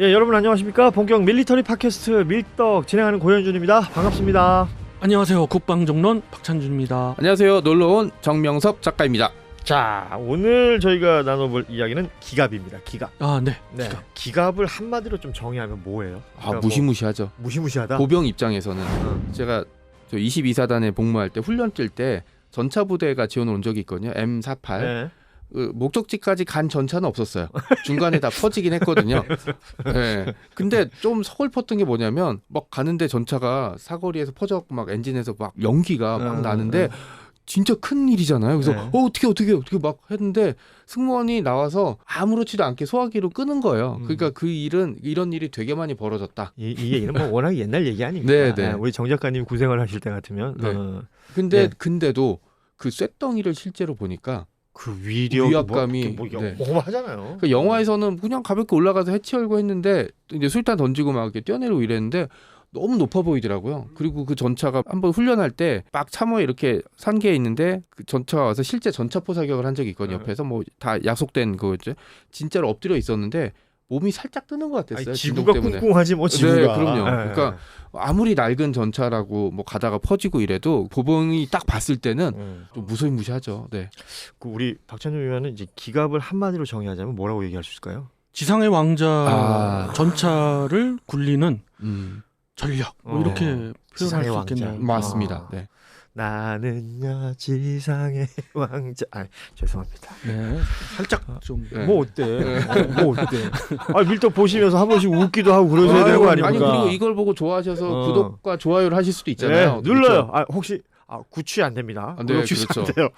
예, 여러분 안녕하십니까? 본격 밀리터리 팟캐스트 밀떡 진행하는 고현준입니다. 반갑습니다. 안녕하세요. 국방정론 박찬준입니다. 안녕하세요. 놀러온 정명섭 작가입니다. 자, 오늘 저희가 나눠볼 이야기는 기갑입니다. 기갑. 아, 네. 네. 기갑을 한마디로 좀 정의하면 뭐예요? 그러니까 무시무시하죠. 무시무시하다. 보병 입장에서는 제가 저 22사단에 복무할 때 훈련 뛸 때 전차 부대가 지원을 온 적이 있거든요. M48. 네. 목적지까지 간 전차는 없었어요. 중간에 다 퍼지긴 했거든요. 네. 근데 좀 서글펐던 게 뭐냐면 막 가는데 전차가 사거리에서 퍼져갖고 막 엔진에서 막 연기가 막 나는데 진짜 큰 일이잖아요. 그래서 어떻게 막 했는데 승무원이 나와서 아무렇지도 않게 소화기로 끄는 거예요. 그러니까 그 일은 이런 일이 되게 많이 벌어졌다. 이 얘기는 뭐 워낙 옛날 얘기 아닙니까? 네. 우리 정 작가님 구생을 하실 때 같으면. 네. 근데도 그 쇳덩이를 실제로 보니까 그 위압감이 뭐 어마하잖아요. 그러니까 영화에서는 그냥 가볍게 올라가서 해치 열고 했는데 이제 술탄 던지고 막 이렇게 뛰어내리고 이랬는데 너무 높아 보이더라고요. 그리고 그 전차가 한번 훈련할 때 막 참호에 이렇게 산계에 있는데 그 전차가 와서 실제 전차포 사격을 한 적이 있거든요. 옆에서 뭐 다 야속된 거죠. 진짜로 엎드려 있었는데 몸이 살짝 뜨는 것 같았어요. 아니, 지구가 꿍꿍하지 뭐 지구가. 네, 그럼요. 그러니까 아무리 낡은 전차라고 뭐 가다가 퍼지고 이래도 보병이 딱 봤을 때는 좀 무시무시하죠. 네. 그 우리 박찬준 의원은 이제 기갑을 한마디로 정의하자면 뭐라고 얘기할 수 있을까요? 지상의 왕자 전차를 굴리는 전력. 뭐 이렇게 표현할 수 있겠네요. 맞습니다. 네. 나는야 지상의 왕자. 죄송합니다. 네, 살짝 좀. 뭐 어때? 뭐 어때? 밀떡 보시면서 한 번씩 웃기도 하고 그러셔야 되는 거 아닙니까? 아니 그리고 이걸 보고 좋아하셔서 구독과 좋아요를 하실 수도 있잖아요. 네, 눌러요. 혹시 구취 안 됩니다. 네, 구독 취소 그렇죠. 안 돼요.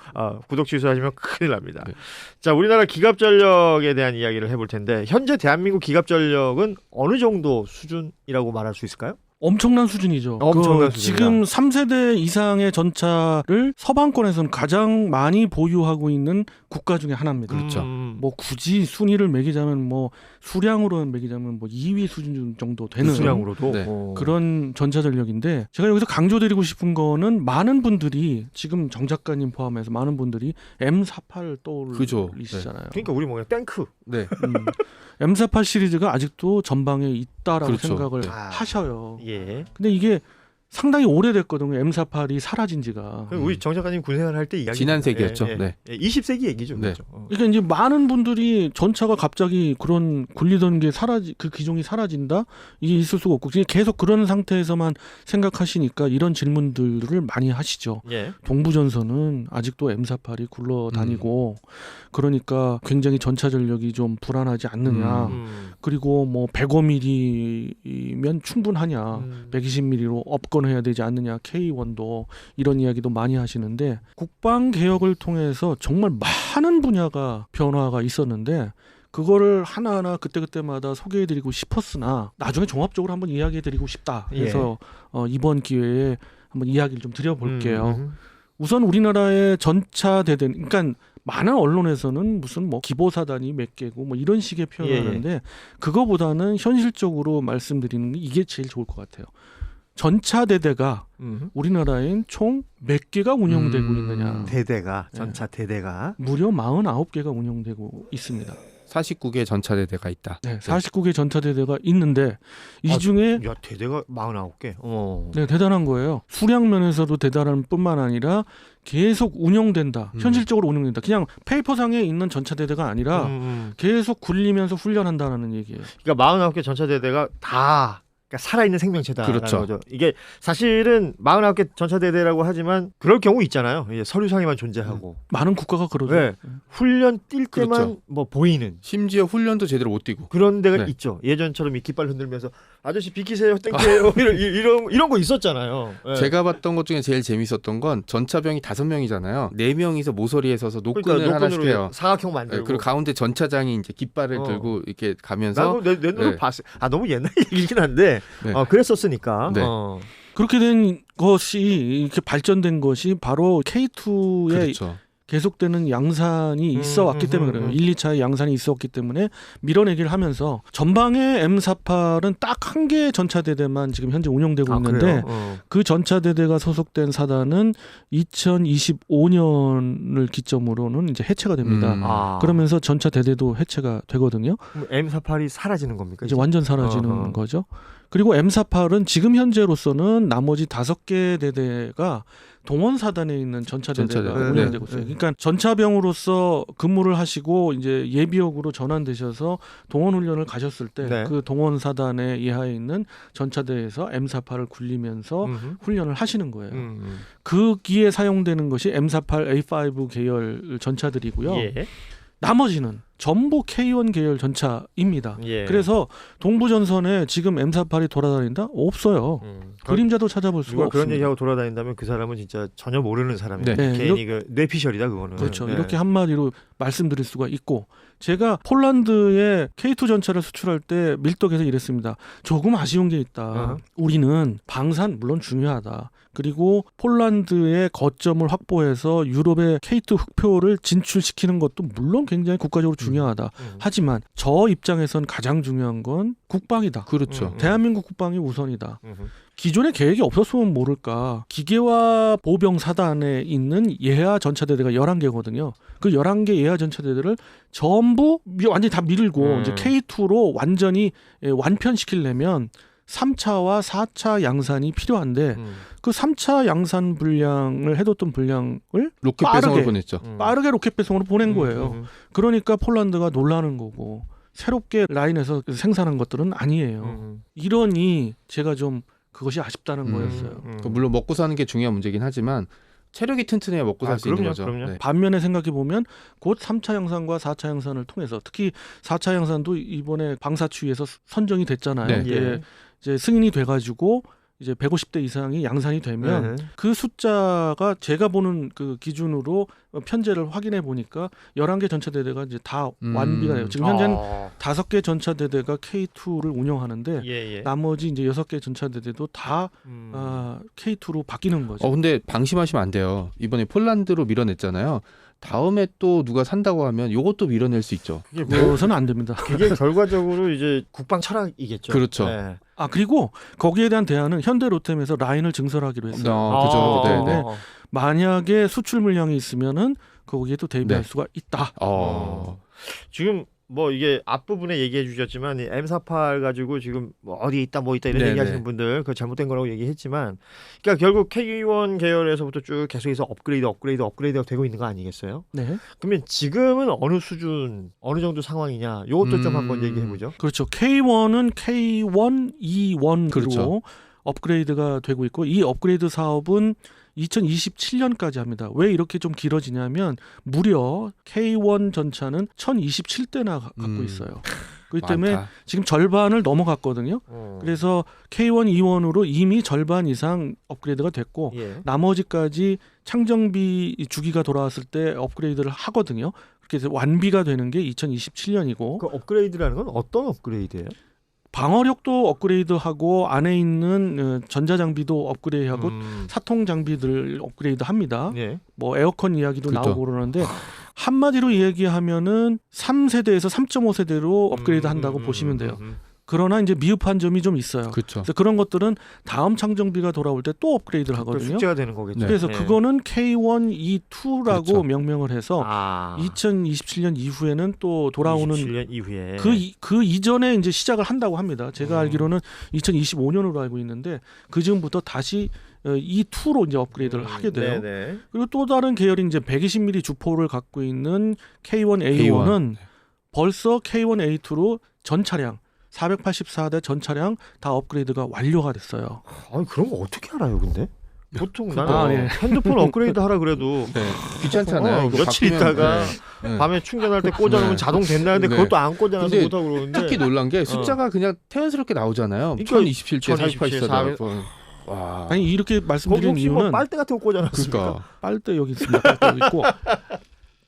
구독 취소하시면 큰일 납니다. 네. 자, 우리나라 기갑 전력에 대한 이야기를 해볼 텐데 현재 대한민국 기갑 전력은 어느 정도 수준이라고 말할 수 있을까요? 엄청난 수준이죠. 엄청난 수준이다. 지금 3세대 이상의 전차를 서방권에서는 가장 많이 보유하고 있는 국가 중에 하나입니다. 그렇죠. 뭐 굳이 순위를 매기자면 뭐 수량으로 매기자면 뭐 2위 수준 정도 되는 수량으로도 네. 그런 전차 전력인데 제가 여기서 강조드리고 싶은 거는 많은 분들이 지금 정 작가님 포함해서 많은 분들이 M48 떠올리시잖아요. 그러니까 우리 뭐냐 탱크. 네. M48 시리즈가 아직도 전방에 있다라고 그렇죠. 생각을 네. 하셔요. 예. 근데 이게 상당히 오래됐거든요. M48이 사라진 지가. 우리 정 작가님 군생활 할 때 이야기. 지난 세기였죠. 네. 20세기 얘기죠. 네. 그렇죠. 그러니까 이제 많은 분들이 전차가 갑자기 그런 굴리던 게 그 기종이 사라진다? 이게 있을 수가 없고 계속 그런 상태에서만 생각하시니까 이런 질문들을 많이 하시죠. 예. 동부전선은 아직도 M48이 굴러다니고 그러니까 굉장히 전차 전력이 좀 불안하지 않느냐. 그리고 뭐 105mm면 충분하냐. 120mm로 업건해야 되지 않느냐. K1도 이런 이야기도 많이 하시는데 국방개혁을 통해서 정말 많은 분야가 변화가 있었는데 그거를 하나하나 그때그때마다 소개해드리고 싶었으나 나중에 종합적으로 한번 이야기해드리고 싶다 해서 이번 기회에 한번 이야기를 좀 드려볼게요. 우선 우리나라의 전차 대대, 그러니까 많은 언론에서는 무슨 뭐 기보사단이 몇 개고 뭐 이런 식의 표현하는데 그거보다는 현실적으로 말씀드리는 게 이게 제일 좋을 것 같아요. 전차 대대가 우리나라엔 총 몇 개가 운영되고 있느냐. 대대가 전차 대대가 무려 49개가 운영되고 있습니다. 49개 전차대대가 있다. 네, 49개 전차대대가 있는데 이 중에 대대가 49개. 네, 대단한 거예요. 수량 면에서도 대단한 뿐만 아니라 계속 운영된다. 현실적으로 운영된다. 그냥 페이퍼상에 있는 전차대대가 아니라 계속 굴리면서 훈련한다는 얘기예요. 그러니까 49개 전차대대가 다 살아있는 생명체다라는 그렇죠. 거죠. 이게 사실은 49개 전차대대라고 하지만 그럴 경우 있잖아요. 이제 서류상에만 존재하고 많은 국가가 그러죠. 네. 훈련 뛸 때만 그렇죠. 뭐 보이는 심지어 훈련도 제대로 못 뛰고 그런 데가 네. 있죠. 예전처럼 이 깃발 흔들면서 아저씨 비키세요, 땡겨요 이런 거 있었잖아요. 네. 제가 봤던 것 중에 제일 재밌었던 건 전차병이 5명이잖아요. 4명이서 모서리에 서서 노끈을 하나씩 해요. 사각형 만들고 네, 그리고 가운데 전차장이 이제 깃발을 들고 이렇게 가면서 나도 내 눈으로 봤어요. 너무 옛날 얘기긴 한데 그랬었으니까. 네. 그렇게 된 것이 이렇게 발전된 것이 바로 K2의 그렇죠. 계속되는 양산이 있어 왔기 때문에 그래요. 1, 2차의 양산이 있어 왔기 때문에 밀어내기를 하면서 전방의 M48은 딱 한 개의 전차대대만 지금 현재 운영되고 있는데 그 전차대대가 소속된 사단은 2025년을 기점으로는 이제 해체가 됩니다. 그러면서 전차대대도 해체가 되거든요. 그럼 M48이 사라지는 겁니까? 이제 완전 사라지는 거죠. 그리고 M48은 지금 현재로서는 나머지 5개 대대가 동원사단에 있는 전차대대가 운영되고 있어요. 그러니까 전차병으로서 근무를 하시고 이제 예비역으로 전환되셔서 동원훈련을 가셨을 때 그 동원사단의 예하에 있는 전차대에서 M48을 굴리면서 훈련을 하시는 거예요. 그 기에 사용되는 것이 M48A5 계열 전차들이고요. 예. 나머지는 전부 K1 계열 전차입니다. 예. 그래서 동부전선에 지금 M48이 돌아다닌다? 없어요. 그림자도 찾아볼 수가 그런 없습니다. 얘기하고 돌아다닌다면 그 사람은 진짜 전혀 모르는 사람이에요. 네. 괜히 그 뇌피셜이다 그거는. 그렇죠. 네. 이렇게 한마디로 말씀드릴 수가 있고 제가 폴란드에 K2 전차를 수출할 때 밀떡에서 이랬습니다. 조금 아쉬운 게 있다. 우리는 방산 물론 중요하다. 그리고 폴란드의 거점을 확보해서 유럽의 K2 흑표를 진출시키는 것도 물론 굉장히 국가적으로 중요하다. 하지만 저 입장에선 가장 중요한 건 국방이다. 그렇죠. 대한민국 국방이 우선이다. 기존에 계획이 없었으면 모를까. 기계화 보병 사단에 있는 예하 전차대대가 11개거든요. 그 11개 예하 전차대대를 전부 완전히 다 밀고 이제 K2로 완전히 완편시키려면 3차와 4차 양산이 필요한데 그 3차 양산 분량을 해뒀던 분량을 로켓 배송을 보냈죠. 빠르게 로켓 배송으로 보낸 거예요. 그러니까 폴란드가 놀라는 거고 새롭게 라인에서 생산한 것들은 아니에요. 이러니 제가 좀 그것이 아쉽다는 거였어요. 물론 먹고 사는 게 중요한 문제긴 하지만 체력이 튼튼해야 먹고 살 수 있는 거죠. 네. 반면에 생각해 보면 곧 3차 양산과 4차 양산을 통해서 특히 4차 양산도 이번에 방사추위에서 선정이 됐잖아요. 네. 이게 이제 승인이 돼가지고 이제 150대 이상이 양산이 되면 그 숫자가 제가 보는 그 기준으로 편제를 확인해 보니까 11개 전차대대가 이제 다 완비가 돼요. 지금 현재는 5개 전차대대가 K2를 운영하는데 나머지 이제 6개 전차대대도 다 K2로 바뀌는 거죠. 근데 방심하시면 안 돼요. 이번에 폴란드로 밀어냈잖아요. 다음에 또 누가 산다고 하면 이것도 밀어낼 수 있죠. 그것은 안 됩니다. 그게 결과적으로 이제 국방 철학이겠죠. 그렇죠. 네. 그리고 거기에 대한 대안은 현대로템에서 라인을 증설하기로 했어요. 그죠. 때문에 만약에 수출 물량이 있으면은 거기에 또 대비할 수가 있다. 지금 뭐 이게 앞부분에 얘기해 주셨지만 이 M48 가지고 지금 뭐 어디에 있다 뭐 있다 이런 얘기하시는 분들 그 잘못된 거라고 얘기했지만 그러니까 결국 K1 계열에서부터 쭉 계속해서 업그레이드가 되고 있는 거 아니겠어요? 네. 그러면 지금은 어느 수준 어느 정도 상황이냐 이것도 좀 한번 얘기해 보죠. 그렇죠. K1은 K1, E1으로 그렇죠. 업그레이드가 되고 있고 이 업그레이드 사업은 2027년까지 합니다. 왜 이렇게 좀 길어지냐면 무려 K1 전차는 1027대나 갖고 있어요. 그렇기 때문에 많다. 지금 절반을 넘어갔거든요. 그래서 K1, E1으로 이미 절반 이상 업그레이드가 됐고 나머지까지 창정비 주기가 돌아왔을 때 업그레이드를 하거든요. 그래서 완비가 되는 게 2027년이고 그 업그레이드라는 건 어떤 업그레이드예요? 방어력도 업그레이드하고 안에 있는 전자장비도 업그레이드하고 사통 장비들 업그레이드합니다. 뭐 에어컨 이야기도 그렇죠. 나오고 그러는데 한마디로 얘기하면은 3세대에서 3.5세대로 업그레이드 한다고 보시면 돼요. 그러나 이제 미흡한 점이 좀 있어요. 그렇죠. 그래서 그런 것들은 다음 창정비가 돌아올 때 또 업그레이드를 하거든요. 숙제가 되는 거겠죠. 그래서 그거는 K1, E2라고 그렇죠. 명명을 해서 2027년 이후에는 또 돌아오는 27년 이후에 그 이전에 이제 시작을 한다고 합니다. 제가 알기로는 2025년으로 알고 있는데 그 즈음부터 다시 E2로 이제 업그레이드를 하게 돼요. 그리고 또 다른 계열인 이제 120mm 주포를 갖고 있는 K1A1은 벌써 K1A2로 전 차량 484대 전 차량 다 업그레이드가 완료가 됐어요. 아니 그런 거 어떻게 알아요, 근데? 보통 나는 핸드폰 업그레이드 하라 그래도 귀찮잖아요. 며칠 있다가 밤에 충전할 때 꽂아놓으면 자동 된다는데 그것도 안 꽂아놔서 못하고 그러는데 특히 놀란 게 숫자가 그냥 태연스럽게 나오잖아요. 1027대, 484대. 와. 아니 이렇게 말씀드리는 이유는 뭐 빨대 같은 거 꽂아놨습니까? 그러니까. 빨대 여기 있습니다. 빨대 여기 있고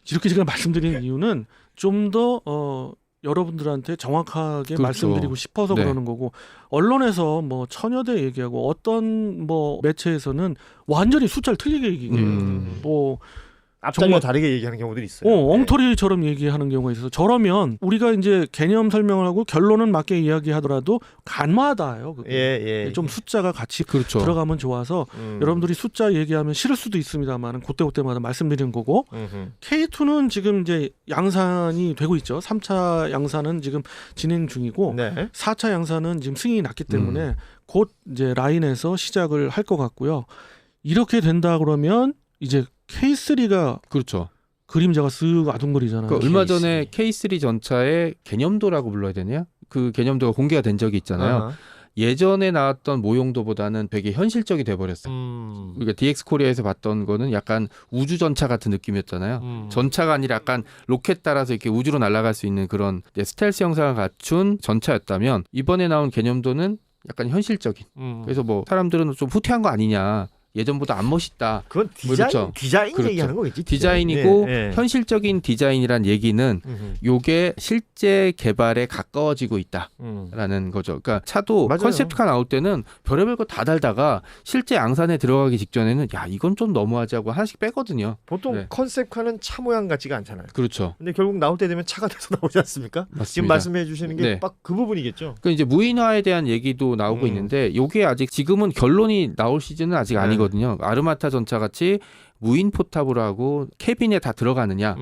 이렇게 제가 말씀드리는 이유는 좀 더 여러분들한테 정확하게 말씀드리고 싶어서 그러는 거고 언론에서 뭐 천여대 얘기하고 어떤 뭐 매체에서는 완전히 숫자를 틀리게 얘기해요. 뭐 앞장과 다르게 얘기하는 경우들이 있어요. 엉터리처럼 얘기하는 경우가 있어서 저러면 우리가 이제 개념 설명을 하고 결론은 맞게 이야기하더라도 간마다요. 그게. 좀 숫자가 같이 그렇죠. 들어가면 좋아서 여러분들이 숫자 얘기하면 싫을 수도 있습니다만 그때마다 말씀드리는 거고 K2는 지금 이제 양산이 되고 있죠. 3차 양산은 지금 진행 중이고 네. 4차 양산은 지금 승인이 났기 때문에 곧 이제 라인에서 시작을 할 것 같고요. 이렇게 된다 그러면 이제 K3가 그렇죠. 그림자가 쓱 아둥거리잖아요. 그러니까 얼마 전에 K3 전차의 개념도라고 불러야 되냐? 그 개념도가 공개가 된 적이 있잖아요. 예전에 나왔던 모형도보다는 되게 현실적이 돼버렸어요. 그러니까 DX 코리아에서 봤던 거는 약간 우주 전차 같은 느낌이었잖아요. 전차가 아니라 약간 로켓 따라서 이렇게 우주로 날아갈 수 있는 그런 스텔스 형상을 갖춘 전차였다면 이번에 나온 개념도는 약간 현실적인. 그래서 뭐 사람들은 좀 후퇴한 거 아니냐. 예전보다 안 멋있다. 그건 디자인 그렇죠. 얘기하는 거겠지. 디자인이고 현실적인 디자인이란 얘기는 요게 실제 개발에 가까워지고 있다라는 거죠. 그러니까 차도 맞아요. 컨셉트가 나올 때는 별의별 거 다 달다가 실제 양산에 들어가기 직전에는 야 이건 좀 너무하지 하고 하나씩 빼거든요. 보통 컨셉카는 차 모양 같지가 않잖아요. 그렇죠. 근데 결국 나올 때 되면 차가 돼서 나오지 않습니까? 맞습니다. 지금 말씀해 주시는 게 딱 그 부분이겠죠. 그 이제 무인화에 대한 얘기도 나오고 있는데 요게 아직 지금은 결론이 나올 시즌은 아직 아니거든요. 아르마타 전차 같이 무인 포탑으로 하고 캐빈에 다 들어가느냐.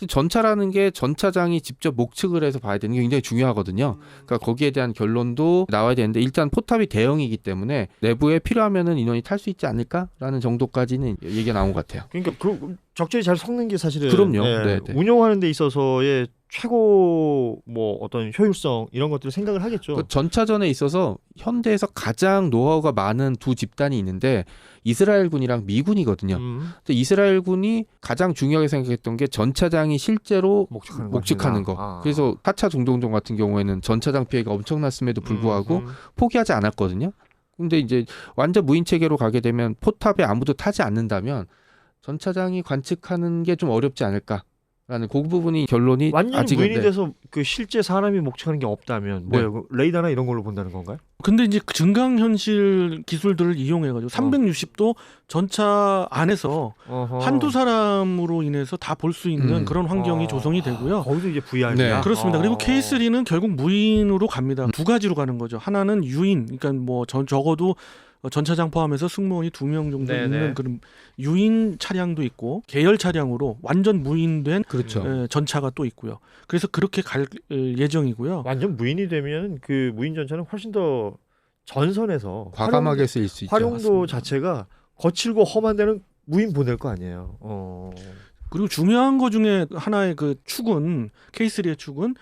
전차라는 게 전차장이 직접 목측을 해서 봐야 되는 게 굉장히 중요하거든요. 그러니까 거기에 대한 결론도 나와야 되는데 일단 포탑이 대형이기 때문에 내부에 필요하면은 인원이 탈 수 있지 않을까라는 정도까지는 얘기가 나온 것 같아요. 그러니까 그 적절히 잘 섞는 게 사실은 그럼요. 네. 운영하는 데 있어서의 최고 뭐 어떤 효율성 이런 것들을 생각을 하겠죠. 그 전차전에 있어서 현대에서 가장 노하우가 많은 두 집단이 있는데 이스라엘군이랑 미군이거든요. 근데 이스라엘군이 가장 중요하게 생각했던 게 전차장이 실제로 목측하는 거. 그래서 4차 중동전 같은 경우에는 전차장 피해가 엄청났음에도 불구하고 포기하지 않았거든요. 근데 이제 완전 무인 체계로 가게 되면 포탑에 아무도 타지 않는다면 전차장이 관측하는 게 좀 어렵지 않을까. 라는 그 부분이 결론이 완전히 무인이 돼서 그 실제 사람이 목측하는 게 없다면 뭐예요? 레이더나 이런 걸로 본다는 건가요? 근데 이제 증강현실 기술들을 이용해가지고 360도 전차 안에서 한두 사람으로 인해서 다 볼 수 있는 그런 환경이 조성이 되고요. 거기도 이제 VR이야. 그렇습니다. 그리고 K3는 결국 무인으로 갑니다. 두 가지로 가는 거죠. 하나는 유인, 그러니까 뭐 적어도 전차장 포함해서 승무원이 2명 정도 있는 그런 유인 차량도 있고 계열 차량으로 완전 무인된 전차가 또 있고요. 그래서 그렇게 갈 예정이고요. 완전 무인이 되면 그 무인 전차는 훨씬 더 전선에서 과감하게 쓰일 수 있죠. 활용도 맞습니다. 자체가 거칠고 험한 데는 무인 보낼 거 아니에요. 그리고 중요한 거 중에 하나의 그 축은 K3의 축은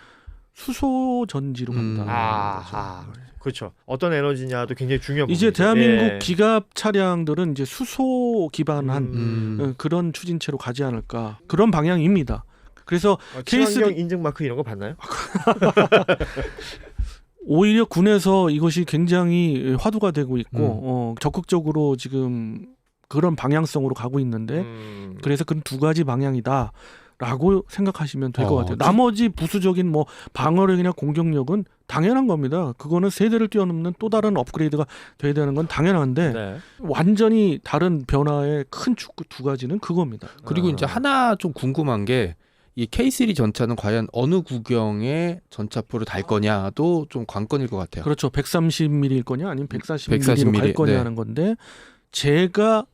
수소 전지로 간다. 그렇죠. 어떤 에너지냐도 굉장히 중요한 부분이죠. 이제 대한민국 기갑 차량들은 이제 수소 기반한 그런 추진체로 가지 않을까 그런 방향입니다. 그래서 친환경 인증 마크 이런 거 봤나요? 오히려 군에서 이것이 굉장히 화두가 되고 있고 적극적으로 지금 그런 방향성으로 가고 있는데 그래서 그런 두 가지 방향이다. 라고 생각하시면 될 것 같아요. 나머지 부수적인 뭐 방어력이나 공격력은 당연한 겁니다. 그거는 세대를 뛰어넘는 또 다른 업그레이드가 돼야 되는 건 당연한데 완전히 다른 변화의 큰 축 두 가지는 그겁니다. 그리고 이제 하나 좀 궁금한 게 이 K3 전차는 과연 어느 구경의 전차포를 달 거냐도 좀 관건일 것 같아요. 그렇죠. 130mm일 거냐 아니면 140mm로 갈 거냐는 건데 제가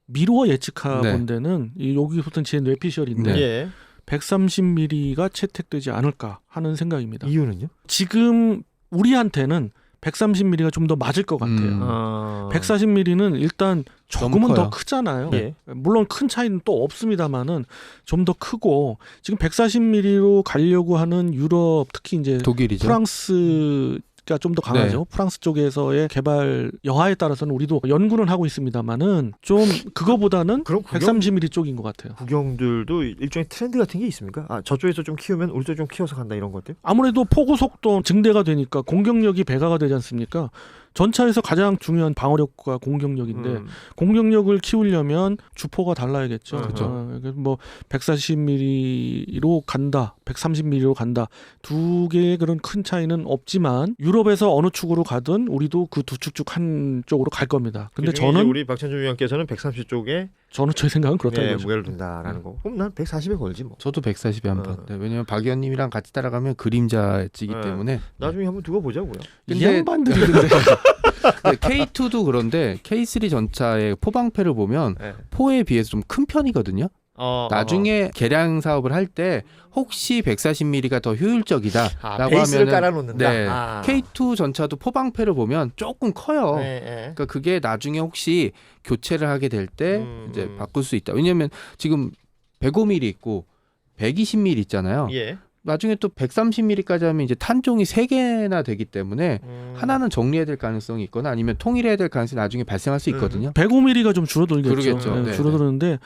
미루어 예측하본 데는 여기부터는 제 뇌피셜인데 130mm가 채택되지 않을까 하는 생각입니다. 이유는요? 지금 우리한테는 130mm가 좀 더 맞을 것 같아요. 140mm는 일단 조금은 더 크잖아요. 물론 큰 차이는 또 없습니다만은 좀 더 크고 지금 140mm로 가려고 하는 유럽 특히 이제 독일이죠. 프랑스가 좀 더 강하죠. 프랑스 쪽에서의 개발 여하에 따라서는 우리도 연구는 하고 있습니다만은 좀 그거보다는 130mm 쪽인 것 같아요. 구경들도 일종의 트렌드 같은 게 있습니까? 저쪽에서 좀 키우면 우리 쪽 좀 키워서 간다 이런 것들? 아무래도 포구 속도 증대가 되니까 공격력이 배가가 되지 않습니까? 전차에서 가장 중요한 방어력과 공격력인데 공격력을 키우려면 주포가 달라야겠죠. 그렇죠. 뭐 140mm로 간다, 130mm로 간다. 두 개의 그런 큰 차이는 없지만 유럽에서 어느 축으로 가든 우리도 그 두 축 중 한 쪽으로 갈 겁니다. 근데 저는 우리 박찬준 위원께서는 130 쪽에 저는 제 생각은 그렇다는 네, 거죠. 무게를 둔다라는 거. 그럼 난 140에 걸지 뭐. 저도 140에 한 번. 네, 왜냐면 박 의원님이랑 같이 따라가면 그림자지기 때문에. 나중에 한번 두고 보자고요. 이 양반들이 근데 K2도 그런데 K3 전차의 포방패를 보면 네. 포에 비해서 좀 큰 편이거든요. 나중에 개량 사업을 할 때 혹시 140mm가 더 효율적이다라고 베이스를 하면은 깔아놓는다. 네, K2 전차도 포방패를 보면 조금 커요. 네, 네. 그러니까 그게 나중에 혹시 교체를 하게 될 때 이제 바꿀 수 있다. 왜냐하면 지금 105mm 있고 120mm 있잖아요. 예. 나중에 또 130mm까지 하면 이제 탄종이 3개나 되기 때문에 하나는 정리해야 될 가능성이 있거나 아니면 통일해야 될 가능성이 나중에 발생할 수 있거든요. 105mm가 좀 줄어들겠죠. 그러겠죠. 네, 네, 줄어드는데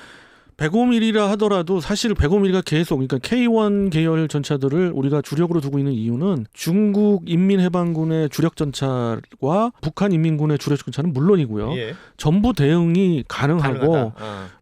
105mm라 하더라도 사실 105mm가 계속 그러니까 K1 계열 전차들을 우리가 주력으로 두고 있는 이유는 중국 인민해방군의 주력 전차와 북한 인민군의 주력 전차는 물론이고요. 예. 전부 대응이 가능하고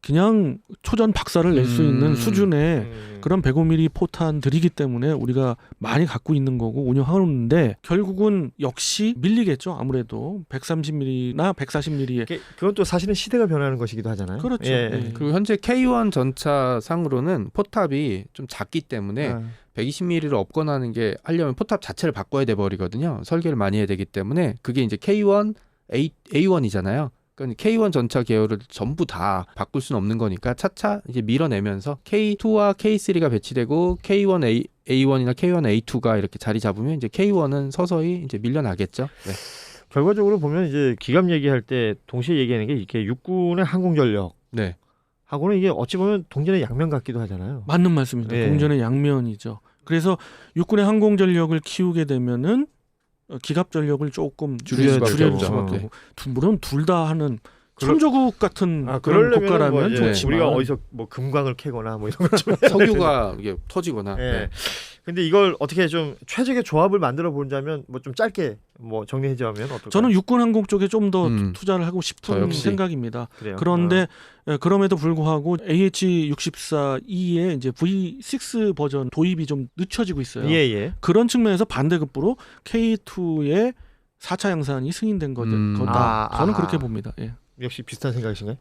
그냥 초전 박살을 낼 수 있는 수준의 그런 105mm 포탄들이기 때문에 우리가 많이 갖고 있는 거고 운영하는데 결국은 역시 밀리겠죠. 아무래도 130mm나 140mm에 그건 또 사실은 시대가 변하는 것이기도 하잖아요. 그렇죠. 예. 네. 그리고 현재 K1 전차 상으로는 포탑이 좀 작기 때문에 120mm를 업건하는 게 하려면 포탑 자체를 바꿔야 돼 버리거든요. 설계를 많이 해야 되기 때문에 그게 이제 K1 A1이잖아요. 그러니까 K1 전차 계열을 전부 다 바꿀 수는 없는 거니까 차차 이제 밀어내면서 K2와 K3가 배치되고 K1 A1이나 K1 A2가 이렇게 자리 잡으면 이제 K1은 서서히 이제 밀려나겠죠. 네. 결과적으로 보면 이제 기갑 얘기할 때 동시에 얘기하는 게 이렇게 육군의 항공전력 네. 하고는 이게 어찌 보면 동전의 양면 같기도 하잖아요. 맞는 말씀입니다. 예. 동전의 양면이죠. 그래서 육군의 항공전력을 키우게 되면은 기갑 전력을 조금 줄일 수밖에 없죠. 수밖에 네. 없고. 물론 둘 다 하는 천조국 같은 그런 그러려면 국가라면 뭐 이제 좋지만 우리가 어디서 뭐 금광을 캐거나 뭐 이런 것 좀. 석유가 이게 터지거나. 예. 네. 근데 이걸 어떻게 좀 최적의 조합을 만들어 보자면 뭐 좀 짧게 뭐 정리해자면 어떨까요? 저는 육군 항공 쪽에 좀 더 음. 투자를 하고 저 싶은 역시. 생각입니다. 그래요. 그런데 그럼에도 불구하고 AH-64E의 이제 V6 버전 도입이 좀 늦춰지고 있어요. 예. 그런 측면에서 반대급부로 K2의 4차 양산이 승인된 거다. 저는 그렇게 봅니다. 예. 역시 비슷한 생각이신가요?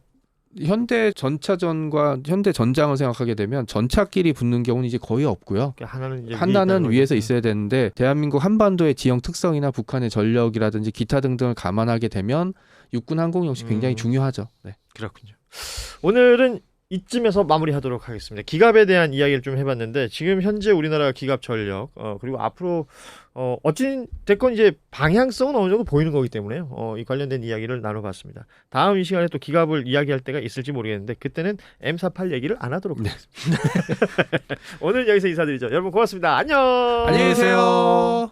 현대 전차전과 현대 전장을 생각하게 되면 전차끼리 붙는 경우는 이제 거의 없고요. 하나는 이제 하나는 위에서 거죠. 있어야 되는데 대한민국 한반도의 지형 특성이나 북한의 전력이라든지 기타 등등을 감안하게 되면 육군 항공 역시 굉장히 중요하죠. 네. 그렇군요. 오늘은 이쯤에서 마무리하도록 하겠습니다. 기갑에 대한 이야기를 좀 해봤는데 지금 현재 우리나라 기갑 전력 그리고 앞으로 어찌 됐건 이제 방향성은 어느 정도 보이는 거기 때문에 이 관련된 이야기를 나눠봤습니다. 다음 이 시간에 또 기갑을 이야기할 때가 있을지 모르겠는데 그때는 M48 얘기를 안 하도록 하겠습니다. 오늘 여기서 인사드리죠. 여러분 고맙습니다. 안녕. 안녕히 계세요.